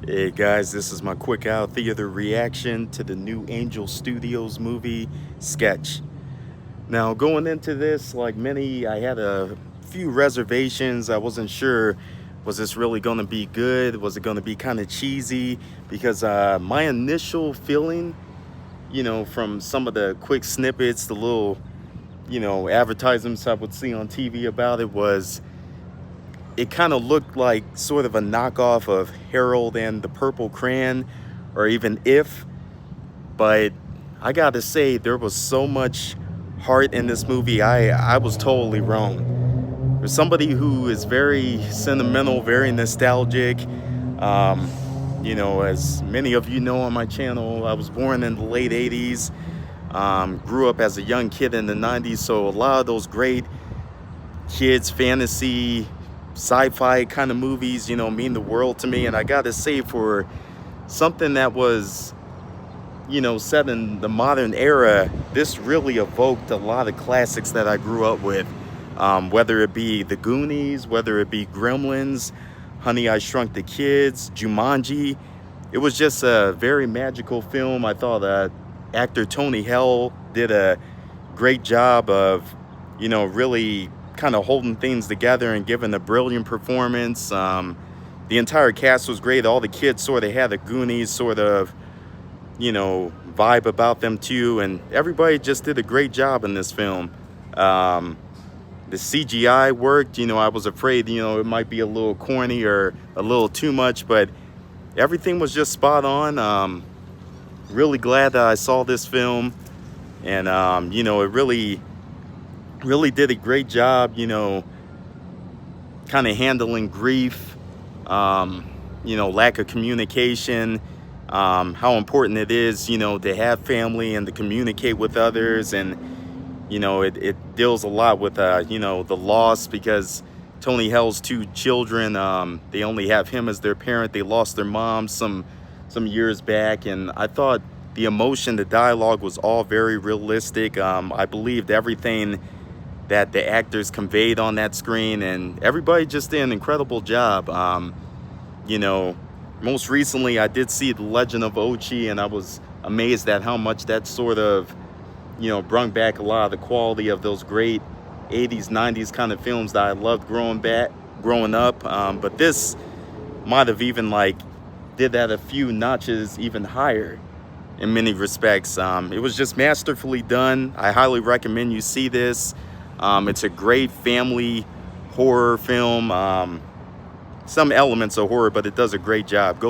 Hey guys, this is my quick out theater reaction to the new Angel Studios movie, Sketch. Now, going into this, like many, I had a few reservations. I wasn't sure, was this really going to be good? Was it going to be kind of cheesy? Because my initial feeling, from some of the quick snippets, the little, advertisements I would see on TV about it was it kind of looked like sort of a knockoff of Harold and the Purple Crayon, or even If. But I gotta say, there was so much heart in this movie. I was totally wrong. For somebody who is very sentimental, very nostalgic, as many of you know on my channel, I was born in the late 80s, grew up as a young kid in the 90s, so a lot of those great kids fantasy sci-fi kind of movies mean the world to me. And I gotta say, for something that was set in the modern era, this really evoked a lot of classics that I grew up with, whether it be The Goonies, whether it be Gremlins, Honey, I Shrunk the Kids, Jumanji. It was just a very magical film. I thought actor Tony Hale did a great job of really kind of holding things together and giving a brilliant performance. The entire cast was great. All the kids sort of had a Goonies sort of vibe about them too, and everybody just did a great job in this film. The CGI worked. I was afraid it might be a little corny or a little too much, but everything was just spot on. Really glad that I saw this film, and it really did a great job, kind of handling grief, lack of communication, how important it is, to have family and to communicate with others. And, it deals a lot with, the loss, because Tony Hale's two children, they only have him as their parent. They lost their mom some years back, and I thought the emotion, the dialogue was all very realistic. I believed everything that the actors conveyed on that screen, and everybody just did an incredible job. Most recently I did see The Legend of Ochi, and I was amazed at how much that sort of brought back a lot of the quality of those great 80s 90s kind of films that I loved growing up. But this might have even did that a few notches even higher in many respects. It was just masterfully done. I highly recommend you see this. It's a great family horror film. Some elements of horror, but it does a great job.